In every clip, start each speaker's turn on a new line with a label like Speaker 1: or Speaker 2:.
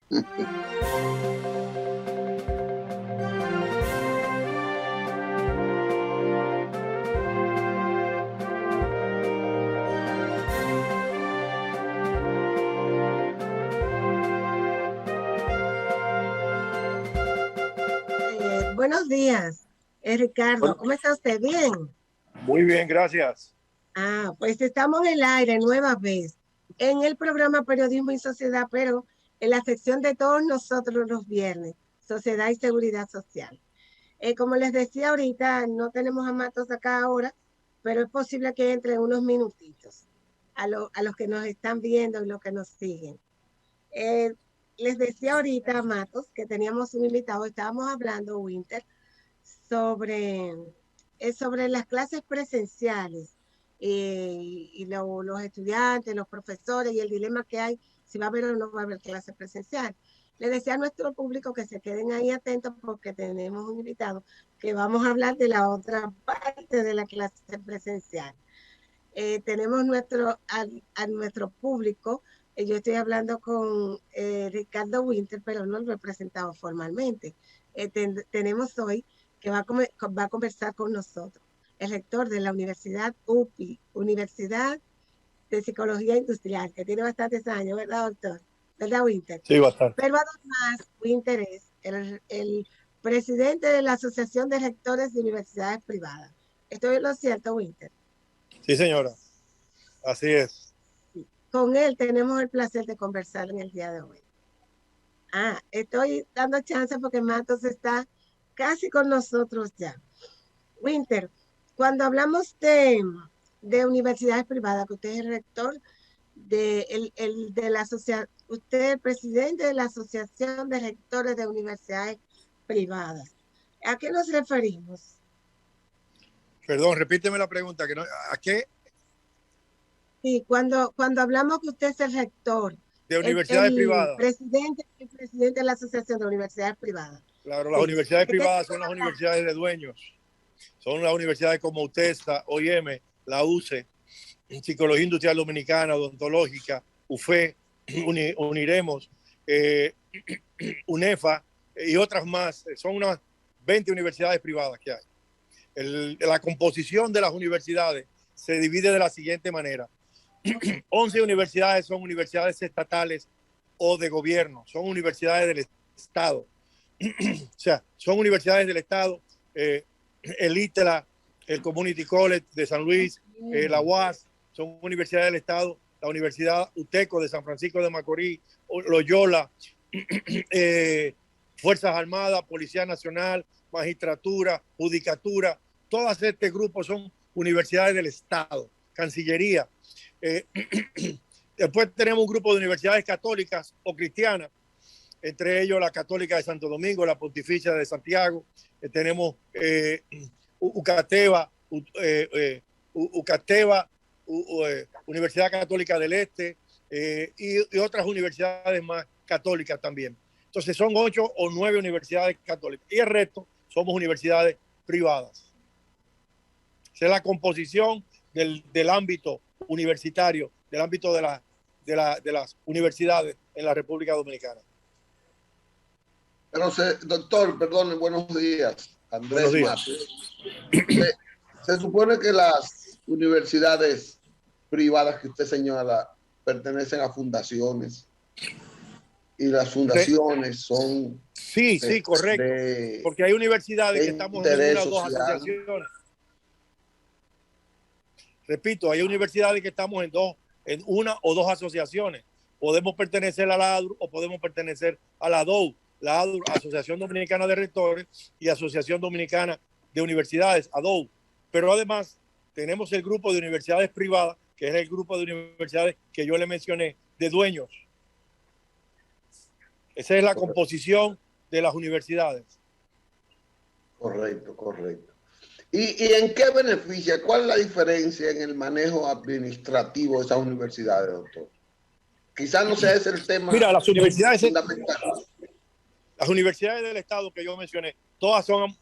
Speaker 1: Buenos días, Ricardo. ¿Cómo está usted? ¿Bien?
Speaker 2: Muy bien, gracias.
Speaker 1: Pues estamos en el aire nueva vez en el programa Periodismo y Sociedad, pero en la sección de todos nosotros los viernes, Sociedad y Seguridad Social. Como les decía ahorita, no tenemos a Matos acá ahora, pero es posible que entre en unos minutitos a los que nos están viendo y los que nos siguen. Les decía ahorita a Matos que teníamos un invitado, estábamos hablando, Winter, sobre, sobre las clases presenciales y los estudiantes, los profesores y el dilema que hay si va a haber o no va a haber clases presenciales. Le decía a nuestro público que se queden ahí atentos porque tenemos un invitado que vamos a hablar de la otra parte de la clase presencial. Tenemos a nuestro público. Yo estoy hablando con Ricardo Winter, pero no lo he presentado formalmente. Tenemos hoy que va a conversar con nosotros, el rector de la Universidad UPI, Universidad de Psicología Industrial, que tiene bastantes años, ¿verdad, doctor? ¿Verdad, Winter?
Speaker 2: Sí, bastante.
Speaker 1: Pero además, Winter es el presidente de la Asociación de Rectores de Universidades Privadas. ¿Estoy en lo cierto, Winter?
Speaker 2: Sí, señora. Así es.
Speaker 1: Con él tenemos el placer de conversar en el día de hoy. Estoy dando chance porque Matos está casi con nosotros ya. Winter, cuando hablamos de universidades privadas, que usted es el rector de la asociación, usted es el presidente de la Asociación de Rectores de Universidades Privadas. ¿A qué nos referimos?
Speaker 2: Perdón, repíteme la pregunta. ¿A qué?
Speaker 1: Sí, cuando hablamos que usted es el rector,
Speaker 2: de universidades privadas.
Speaker 1: El presidente de la Asociación de Universidades Privadas.
Speaker 2: Claro, las universidades privadas son las universidades de dueños. Son las universidades como UTESA, OIM, la UCE, Psicología Industrial Dominicana, Odontológica, UFE, Uniremos, UNEFA y otras más. Son unas 20 universidades privadas que hay. La composición de las universidades se divide de la siguiente manera. 11 universidades son universidades estatales o de gobierno, son universidades del Estado. O sea, son universidades del Estado, el ITLA, el Community College de San Luis, la UAS, son universidades del Estado, la Universidad UTECO de San Francisco de Macorís, Loyola, Fuerzas Armadas, Policía Nacional, Magistratura, Judicatura, todas este grupo son universidades del Estado, Cancillería. Después tenemos un grupo de universidades católicas o cristianas, entre ellos la Católica de Santo Domingo, la Pontificia de Santiago, tenemos UCATEBA, Universidad Católica del Este y otras universidades más católicas también. Entonces son 8 o 9 universidades católicas y el resto somos universidades privadas. Esa es la composición del ámbito universitario, del ámbito de las universidades en la República Dominicana.
Speaker 3: Pero doctor, perdón, buenos días. Andrés Matos. Se supone que las universidades privadas que usted señala pertenecen a fundaciones y las fundaciones son...
Speaker 2: Sí, correcto. Porque hay universidades que estamos en una o dos asociaciones. Repito, hay universidades que estamos en una o dos asociaciones. Podemos pertenecer a la ADUR o podemos pertenecer a la ADOU. La ADUR, Asociación Dominicana de Rectores, y Asociación Dominicana de Universidades, ADOU. Pero además tenemos el grupo de universidades privadas, que es el grupo de universidades que yo le mencioné, de dueños. Esa es la composición de las universidades.
Speaker 3: Correcto. ¿Y en qué beneficia? ¿Cuál es la diferencia en el manejo administrativo de esas universidades, doctor? Quizás no sea ese el tema.
Speaker 2: Mira, las universidades
Speaker 3: fundamental.
Speaker 2: Las universidades del Estado que yo mencioné, todas son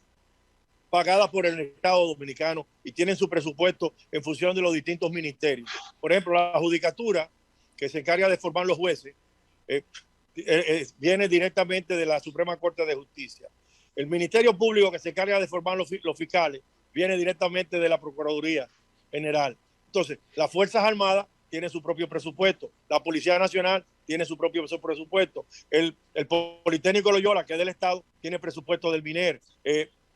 Speaker 2: pagadas por el Estado dominicano y tienen su presupuesto en función de los distintos ministerios. Por ejemplo, la Judicatura, que se encarga de formar los jueces, viene directamente de la Suprema Corte de Justicia. El Ministerio Público, que se encarga de formar los fiscales, viene directamente de la Procuraduría General. Entonces, las Fuerzas Armadas tienen su propio presupuesto, la Policía Nacional tiene su propio presupuesto, el Politécnico Loyola, que es del Estado, tiene presupuesto del MINER,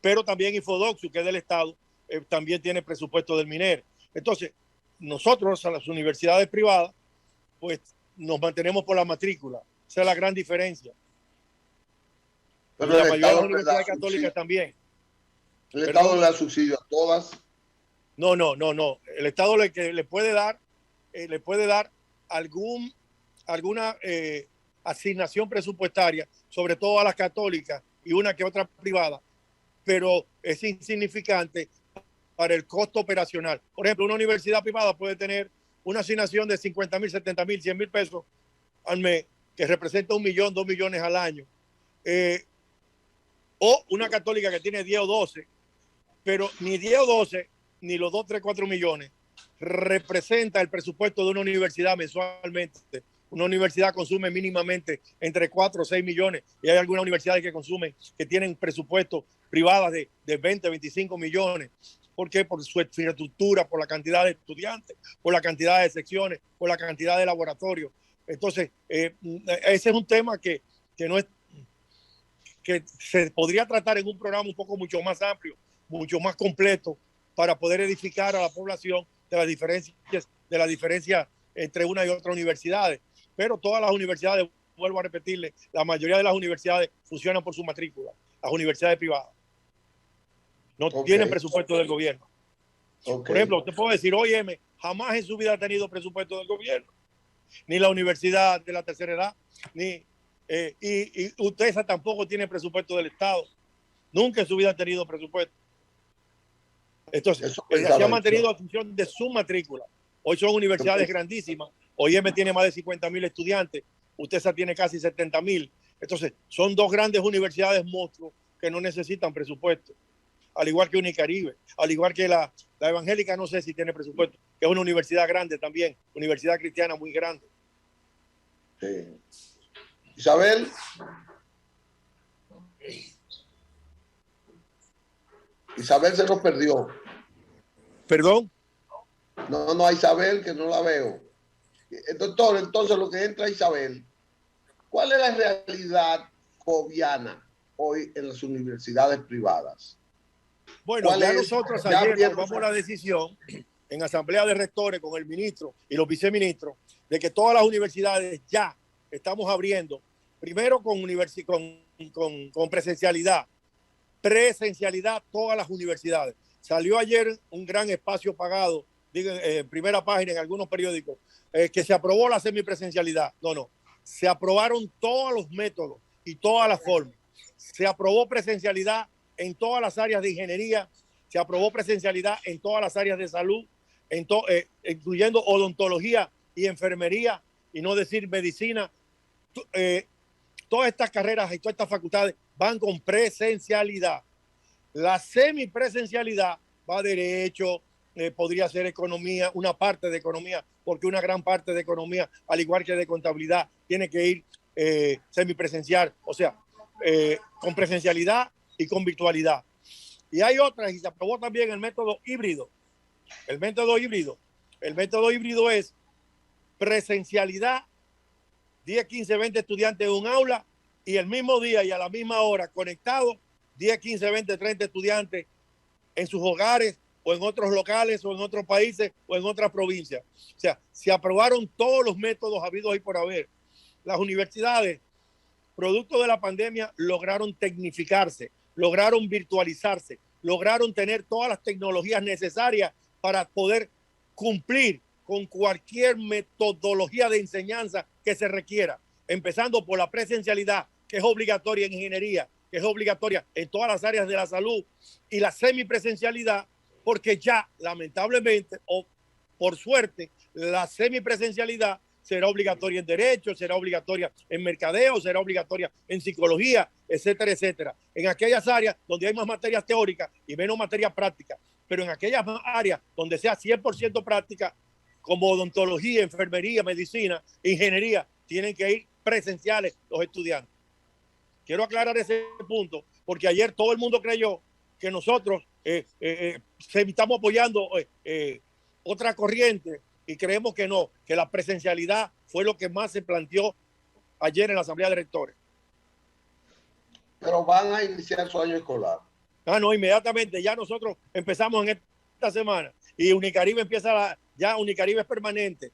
Speaker 2: pero también Infodoxu, que es del Estado, también tiene presupuesto del MINER. Entonces, nosotros, a las universidades privadas, pues nos mantenemos por la matrícula. Esa es la gran diferencia.
Speaker 3: Pero
Speaker 2: la mayoría de las universidades católicas también.
Speaker 3: ¿El Estado le da subsidio a todas?
Speaker 2: No. El Estado le puede dar alguna asignación presupuestaria, sobre todo a las católicas y una que otra privada, pero es insignificante para el costo operacional. Por ejemplo, una universidad privada puede tener una asignación de 50,000, 70,000, 100,000 pesos al mes, que representa 1 millón, 2 millones al año. O una católica que tiene 10 o 12, pero ni 10 o 12, ni los 2, 3, 4 millones representa el presupuesto de una universidad mensualmente. Una universidad consume mínimamente entre 4 o 6 millones y hay algunas universidades que tienen presupuestos privadas de 20, 25 millones. ¿Por qué? Por su infraestructura, por la cantidad de estudiantes, por la cantidad de secciones, por la cantidad de laboratorios. Entonces, ese es un tema que se podría tratar en un programa un poco mucho más amplio, mucho más completo, para poder edificar a la población de las diferencias entre una y otra universidades. Pero todas las universidades, vuelvo a repetirle, la mayoría de las universidades funcionan por su matrícula, las universidades privadas. No tienen presupuesto del gobierno. Por ejemplo, usted puede decir, oye, jamás en su vida ha tenido presupuesto del gobierno, ni la universidad de la tercera edad, y usted tampoco tiene presupuesto del Estado. Nunca en su vida ha tenido presupuesto. Entonces, se ha mantenido a función de su matrícula. Hoy son universidades grandísimas. OIM tiene más de 50,000 estudiantes. UTESA tiene casi 70,000. Entonces, son dos grandes universidades monstruos que no necesitan presupuesto. Al igual que Unicaribe, al igual que la Evangélica, no sé si tiene presupuesto, que es una universidad grande también, universidad cristiana muy grande.
Speaker 3: Sí. Isabel. Isabel se nos perdió.
Speaker 2: ¿Perdón?
Speaker 3: No, a Isabel, que no la veo. Doctor, entonces lo que entra Isabel, ¿cuál es la realidad coviana hoy en las universidades privadas?
Speaker 2: Bueno, ya nosotros ayer tomamos la decisión en asamblea de rectores con el ministro y los viceministros de que todas las universidades ya estamos abriendo, primero con presencialidad, todas las universidades. Salió ayer un gran espacio pagado, digo, primera página en algunos periódicos, que se aprobó la semipresencialidad. No, se aprobaron todos los métodos y todas las formas. Se aprobó presencialidad en todas las áreas de ingeniería, se aprobó presencialidad en todas las áreas de salud, incluyendo odontología y enfermería, y no decir medicina. Todas estas carreras y todas estas facultades van con presencialidad. La semipresencialidad va a derecho, podría ser economía, una parte de economía, porque una gran parte de economía, al igual que de contabilidad, tiene que ir semipresencial, o sea, con presencialidad y con virtualidad. Y hay otras, y se aprobó también el método híbrido. El método híbrido es presencialidad, 10, 15, 20 estudiantes en un aula, y el mismo día y a la misma hora conectados, 10, 15, 20, 30 estudiantes en sus hogares o en otros locales o en otros países o en otras provincias. O sea, se aprobaron todos los métodos habidos y por haber. Las universidades, producto de la pandemia, lograron tecnificarse, lograron virtualizarse, lograron tener todas las tecnologías necesarias para poder cumplir con cualquier metodología de enseñanza que se requiera, empezando por la presencialidad, que es obligatoria en ingeniería, que es obligatoria en todas las áreas de la salud, y la semipresencialidad, porque ya lamentablemente o por suerte la semipresencialidad será obligatoria en derecho, será obligatoria en mercadeo, será obligatoria en psicología, etcétera, etcétera. En aquellas áreas donde hay más materias teóricas y menos materias prácticas, pero en aquellas áreas donde sea 100% práctica, como odontología, enfermería, medicina, ingeniería, tienen que ir presenciales los estudiantes. Quiero aclarar ese punto, porque ayer todo el mundo creyó que nosotros estamos apoyando otra corriente y creemos que no, que la presencialidad fue lo que más se planteó ayer en la Asamblea de Rectores.
Speaker 3: Pero van a iniciar su año escolar.
Speaker 2: No, inmediatamente, ya nosotros empezamos en esta semana y Unicaribe ya Unicaribe es permanente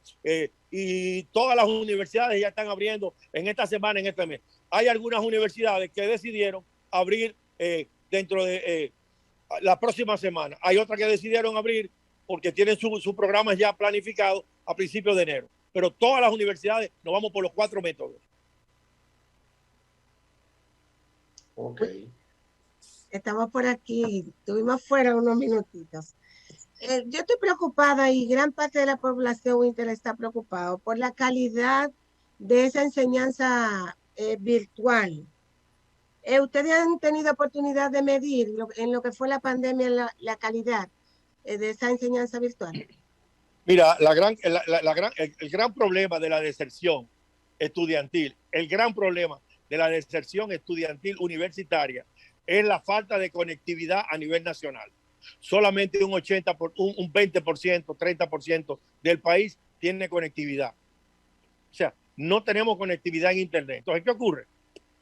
Speaker 2: y todas las universidades ya están abriendo en esta semana, en este mes. Hay algunas universidades que decidieron abrir dentro de la próxima semana. Hay otras que decidieron abrir porque tienen sus programas ya planificados a principios de enero. Pero todas las universidades nos vamos por los 4 métodos.
Speaker 3: Ok.
Speaker 1: Estamos por aquí, estuvimos fuera unos minutitos. Yo estoy preocupada y gran parte de la población Winter está preocupado por la calidad de esa enseñanza virtual. ¿Ustedes han tenido oportunidad de medir en lo que fue la pandemia la calidad de esa enseñanza virtual?
Speaker 2: Mira, el gran problema de la deserción estudiantil, el gran problema de la deserción estudiantil universitaria es la falta de conectividad a nivel nacional. Solamente un 20%, 30% del país tiene conectividad. O sea, no tenemos conectividad en Internet. Entonces, ¿qué ocurre?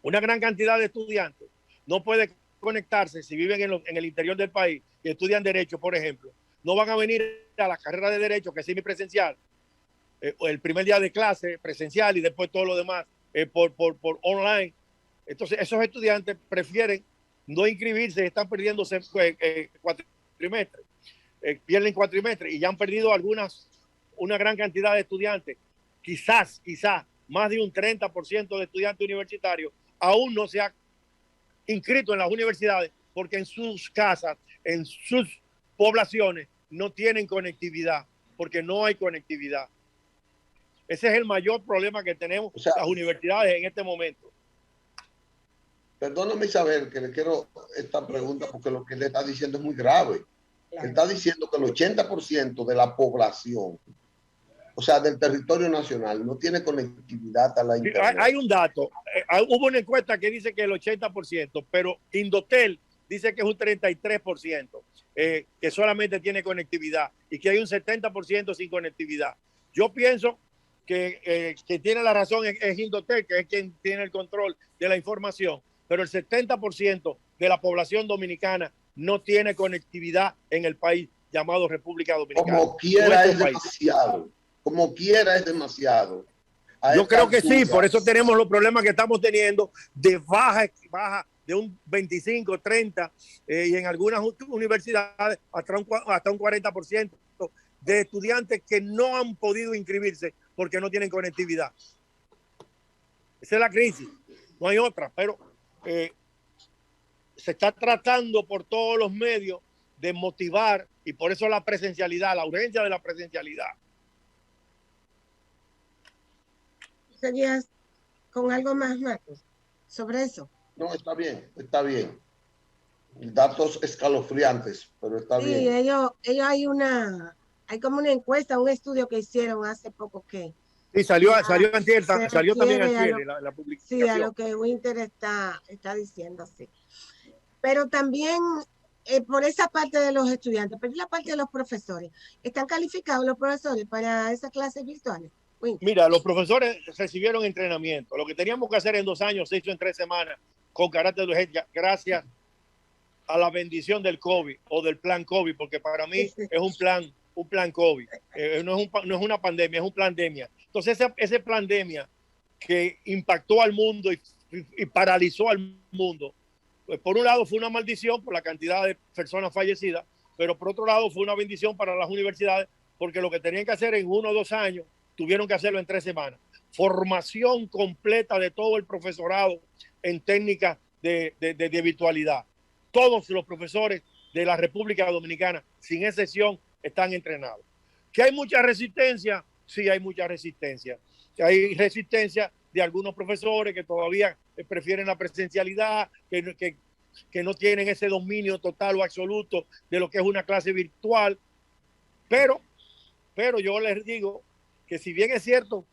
Speaker 2: Una gran cantidad de estudiantes no puede conectarse si viven en el interior del país y estudian Derecho, por ejemplo. No van a venir a la carrera de Derecho, que es semipresencial, el primer día de clase presencial y después todo lo demás por online. Entonces, esos estudiantes prefieren no inscribirse, están perdiendo cuatrimestres, pierden cuatrimestres y ya han perdido una gran cantidad de estudiantes. Quizás más de un 30% de estudiantes universitarios aún no se ha inscrito en las universidades porque en sus casas, en sus poblaciones no tienen conectividad, porque no hay conectividad. Ese es el mayor problema que tenemos las universidades en este momento.
Speaker 3: Perdóname, Isabel, que le quiero esta pregunta porque lo que le está diciendo es muy grave. Claro. Él está diciendo que el 80% de la población, o sea, del territorio nacional, no tiene conectividad a la internet.
Speaker 2: Hay un dato. Hubo una encuesta que dice que el 80%, pero Indotel dice que es un 33%, que solamente tiene conectividad y que hay un 70% sin conectividad. Yo pienso que tiene la razón es Indotel, que es quien tiene el control de la información, pero el 70% de la población dominicana no tiene conectividad en el país llamado República Dominicana.
Speaker 3: Como quiera es demasiado. Como quiera es demasiado.
Speaker 2: Yo creo que sí, por eso tenemos los problemas que estamos teniendo de baja de un 25, 30 y en algunas universidades hasta un 40% de estudiantes que no han podido inscribirse porque no tienen conectividad. Esa es la crisis, no hay otra, pero se está tratando por todos los medios de motivar y por eso la presencialidad, la urgencia de la presencialidad.
Speaker 1: ¿Seguías con algo más, Marcos, sobre eso?
Speaker 3: No, está bien, está bien. Datos escalofriantes, pero está bien.
Speaker 1: Sí, ellos hay como una encuesta, un estudio que hicieron hace poco que...
Speaker 2: Sí, salió antier, salió también antier la publicación.
Speaker 1: Sí, a lo que Winter está diciendo, sí. Pero también por esa parte de los estudiantes, pero la parte de los profesores, ¿están calificados los profesores para esas clases virtuales? Winter.
Speaker 2: Mira, los profesores recibieron entrenamiento. Lo que teníamos que hacer en 2 años se hizo en 3 semanas con carácter de urgencia, gracias a la bendición del COVID o del plan COVID, porque para mí es un plan COVID. No es una pandemia, es un pandemia. Entonces, ese pandemia que impactó al mundo y paralizó al mundo, pues por un lado fue una maldición por la cantidad de personas fallecidas, pero por otro lado fue una bendición para las universidades, porque lo que tenían que hacer en 1 o 2 años, tuvieron que hacerlo en 3 semanas. Formación completa de todo el profesorado en técnicas de virtualidad. Todos los profesores de la República Dominicana, sin excepción, están entrenados. ¿Que hay mucha resistencia? Sí, hay mucha resistencia. Hay resistencia de algunos profesores que todavía prefieren la presencialidad, que no tienen ese dominio total o absoluto de lo que es una clase virtual. Pero yo les digo que si bien es cierto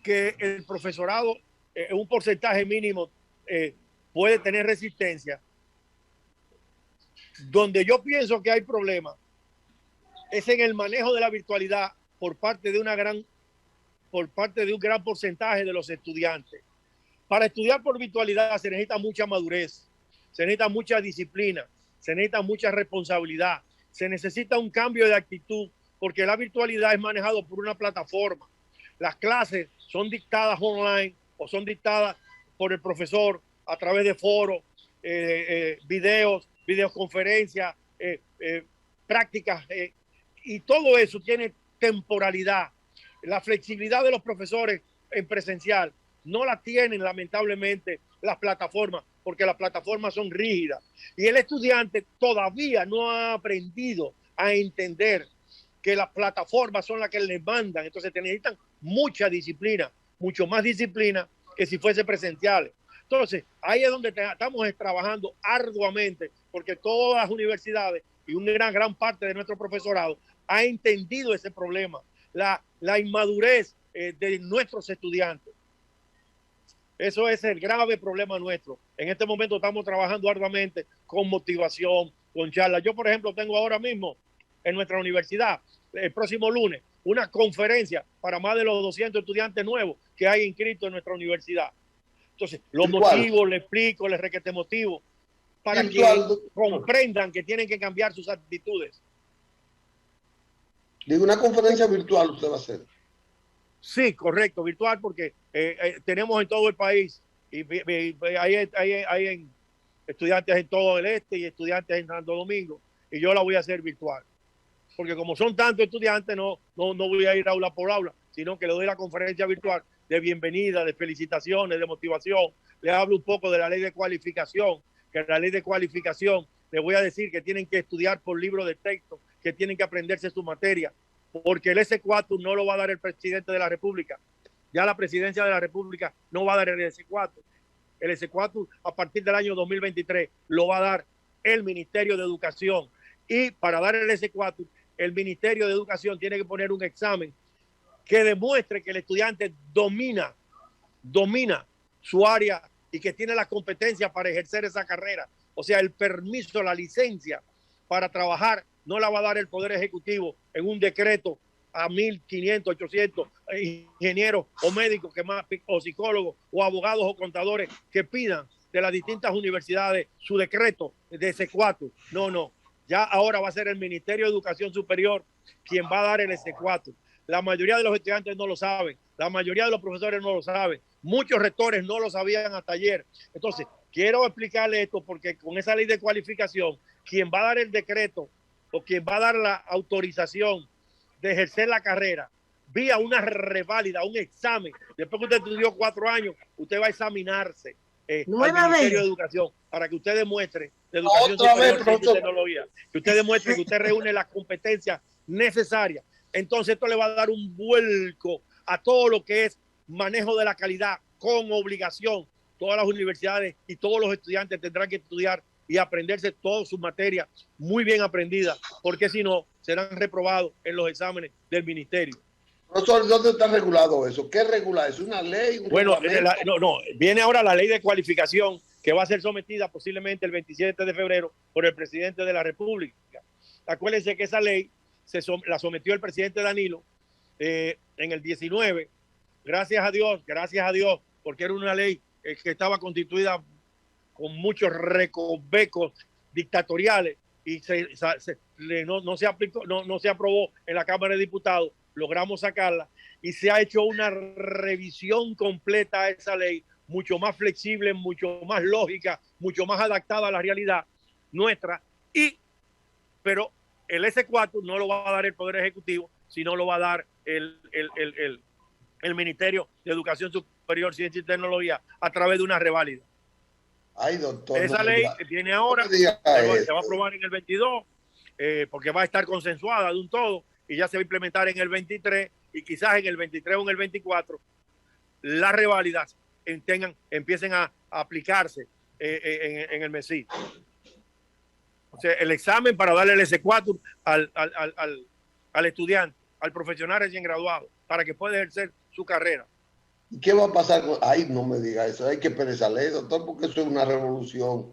Speaker 2: que el profesorado un porcentaje mínimo puede tener resistencia. Donde yo pienso que hay problemas es en el manejo de la virtualidad por parte de un gran porcentaje de los estudiantes. Para estudiar por virtualidad se necesita mucha madurez, se necesita mucha disciplina, se necesita mucha responsabilidad, se necesita un cambio de actitud, porque la virtualidad es manejado por una plataforma. Las clases son dictadas online o son dictadas por el profesor a través de foros, videoconferencias, prácticas, y todo eso tiene temporalidad. La flexibilidad de los profesores en presencial no la tienen lamentablemente las plataformas, porque las plataformas son rígidas y el estudiante todavía no ha aprendido a entender que las plataformas son las que les mandan. Entonces te necesitan mucha disciplina, mucho más disciplina que si fuese presenciales. Entonces ahí es donde estamos trabajando arduamente, porque todas las universidades y una gran parte de nuestro profesorado ha entendido ese problema, la inmadurez de nuestros estudiantes. Eso es el grave problema nuestro. En este momento estamos trabajando arduamente con motivación, con charlas. Yo, por ejemplo, tengo ahora mismo en nuestra universidad, el próximo lunes, una conferencia para más de los 200 estudiantes nuevos que hay inscritos en nuestra universidad. Entonces, los motivo, les explico, les requete motivo para que comprendan que tienen que cambiar sus actitudes.
Speaker 3: Digo, una conferencia virtual usted va a hacer.
Speaker 2: Sí, correcto, virtual, porque tenemos en todo el país y hay estudiantes en todo el este y estudiantes en Santo Domingo, y yo la voy a hacer virtual, porque como son tantos estudiantes, no voy a ir aula por aula, sino que le doy la conferencia virtual de bienvenida, de felicitaciones, de motivación. Le hablo un poco de la ley de cualificación, que la ley de cualificación le voy a decir que tienen que estudiar por libro de texto, que tienen que aprenderse su materia, porque el S4 no lo va a dar el presidente de la República. Ya la presidencia de la República no va a dar el S4. El S4 a partir del año 2023 lo va a dar el Ministerio de Educación. Y para dar el S4, el Ministerio de Educación tiene que poner un examen que demuestre que el estudiante domina su área y que tiene la competencia para ejercer esa carrera. O sea, el permiso, la licencia para trabajar no la va a dar el Poder Ejecutivo en un decreto a 1.500, 800 ingenieros o médicos o psicólogos o abogados o contadores que pidan de las distintas universidades su decreto de S4. No. Ya ahora va a ser el Ministerio de Educación Superior quien va a dar el S4. La mayoría de los estudiantes no lo saben. La mayoría de los profesores no lo saben. Muchos rectores no lo sabían hasta ayer. Entonces, quiero explicarle esto porque con esa ley de cualificación, quien va a dar el decreto o quien va a dar la autorización de ejercer la carrera vía una reválida, un examen. Después que usted estudió 4 años, usted va a examinarse al Ministerio de Educación para que usted demuestre de educación superior y tecnología, que usted demuestre que usted reúne las competencias necesarias. Entonces esto le va a dar un vuelco a todo lo que es manejo de la calidad con obligación. Todas las universidades y todos los estudiantes tendrán que estudiar y aprenderse todas sus materias muy bien aprendidas, porque si no, serán reprobados en los exámenes del ministerio.
Speaker 3: Profesor, ¿dónde está regulado eso? ¿Qué regula eso? ¿Una ley?
Speaker 2: Bueno, viene ahora la ley de cualificación que va a ser sometida posiblemente el 27 de febrero por el presidente de la República. Acuérdense que esa ley la sometió el presidente Danilo en el 19. Gracias a Dios, porque era una ley que estaba constituida con muchos recovecos dictatoriales y no se aplicó, no se aprobó en la Cámara de Diputados. Logramos sacarla y se ha hecho una revisión completa a esa ley, mucho más flexible, mucho más lógica, mucho más adaptada a la realidad nuestra. Pero el S4 no lo va a dar el Poder Ejecutivo, sino lo va a dar el Ministerio de Educación Superior, Ciencia y Tecnología a través de una reválida.
Speaker 3: Ay, doctor.
Speaker 2: Esa ley que tiene ahora se va a aprobar en el 22 porque va a estar consensuada de un todo y ya se va a implementar en el 23 y quizás en el 23 o en el 24 las reválidas empiecen a aplicarse en el MESI. O sea, el examen para darle el S4 al estudiante, al profesional recién graduado, para que pueda ejercer su carrera.
Speaker 3: ¿Y qué va a pasar con...? Ay, no me diga eso, hay que pereza ley, doctor, porque eso es una revolución.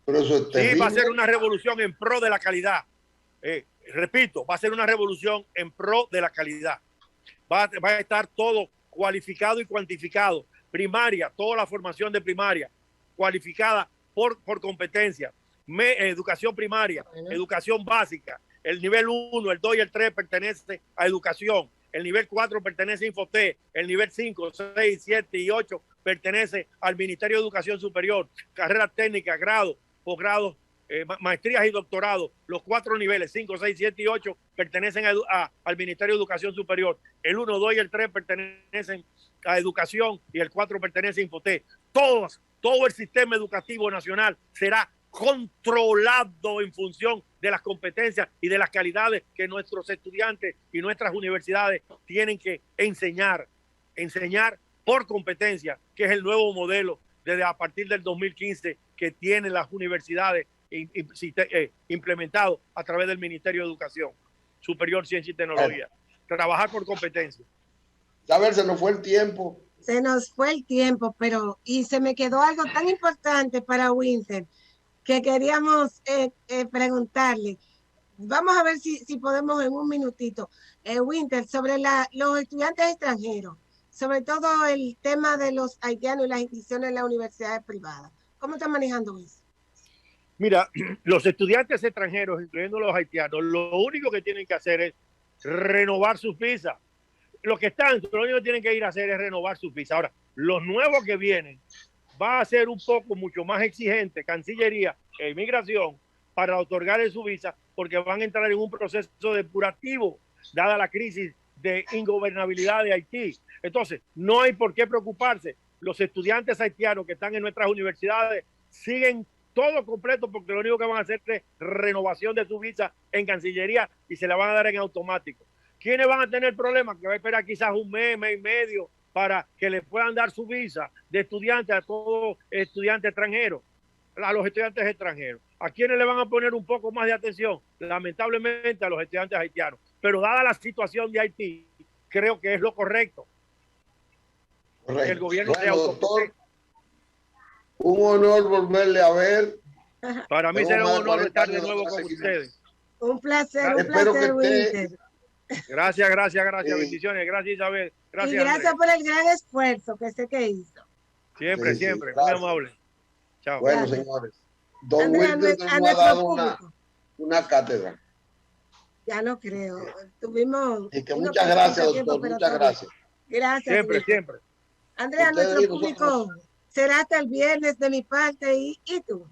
Speaker 3: Pero eso es terrible.
Speaker 2: Sí, va a ser una revolución en pro de la calidad. Repito, va a ser una revolución en pro de la calidad. Va a estar todo cualificado y cuantificado. Primaria, toda la formación de primaria, cualificada por competencia. Educación primaria, educación básica. El nivel 1, el 2 y el 3 pertenece a educación. El nivel 4 pertenece a Infotec. El nivel 5, 6, 7 y 8 pertenece al Ministerio de Educación Superior. Carreras técnicas, grado, posgrado, maestrías y doctorados. Los 4 niveles, 5, 6, 7 y 8, pertenecen al Ministerio de Educación Superior. El 1, 2 y el 3 pertenecen a educación y el 4 pertenece a Infotec. Todo el sistema educativo nacional será controlado en función de las competencias y de las calidades que nuestros estudiantes y nuestras universidades tienen que enseñar por competencia, que es el nuevo modelo desde a partir del 2015 que tienen las universidades implementado a través del Ministerio de Educación Superior, Ciencia y Tecnología. Trabajar por competencia.
Speaker 3: A ver, se nos fue el tiempo.
Speaker 1: Se nos fue el tiempo, y se me quedó algo tan importante para Winter que queríamos preguntarle. Vamos a ver si podemos en un minutito. Winter, sobre los estudiantes extranjeros, sobre todo el tema de los haitianos y las inscripciones en las universidades privadas. ¿Cómo están manejando eso?
Speaker 2: Mira, los estudiantes extranjeros, incluyendo los haitianos, lo único que tienen que hacer es renovar sus visas. Los que están, lo único que tienen que ir a hacer es renovar sus visas. Ahora, los nuevos que vienen, va a ser un poco mucho más exigente Cancillería e Inmigración para otorgarle su visa, porque van a entrar en un proceso depurativo dada la crisis de ingobernabilidad de Haití. Entonces, no hay por qué preocuparse. Los estudiantes haitianos que están en nuestras universidades siguen todo completo, porque lo único que van a hacer es renovación de su visa en Cancillería y se la van a dar en automático. ¿Quiénes van a tener problemas? Que va a esperar quizás un mes y medio para que le puedan dar su visa de estudiante a todos estudiantes extranjeros, a los estudiantes extranjeros. ¿A quiénes le van a poner un poco más de atención? Lamentablemente a los estudiantes haitianos. Pero dada la situación de Haití, creo que es lo correcto.
Speaker 3: Correcto.
Speaker 2: Que el gobierno sea
Speaker 3: doctor, un honor volverle a ver.
Speaker 2: Para mí será un honor estar de nuevo con ustedes.
Speaker 1: Un placer,
Speaker 3: espero que Winter.
Speaker 2: Gracias,
Speaker 3: Sí.
Speaker 2: bendiciones, gracias Isabel.
Speaker 1: Gracias, y gracias por el gran esfuerzo que sé que hizo.
Speaker 2: Siempre, muy amable. Chao.
Speaker 3: Bueno,
Speaker 1: gracias.
Speaker 3: señores, don
Speaker 1: Andrea,
Speaker 3: Winter nos ha dado una cátedra.
Speaker 1: Ya no creo. Tuvimos...
Speaker 3: Y que muchas gracias, doctor, muchas gracias.
Speaker 1: Gracias.
Speaker 2: Siempre.
Speaker 1: Andrea, nuestro público será hasta el viernes de mi parte, ¿y tú?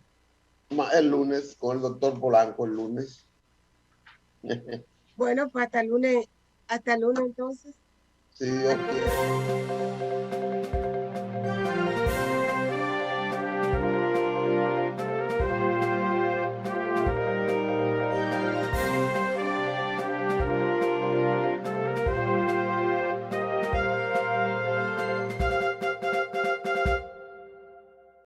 Speaker 3: El lunes, con el doctor Polanco, el lunes.
Speaker 1: Bueno, pues hasta el lunes entonces.
Speaker 3: Sí, Dios quiere.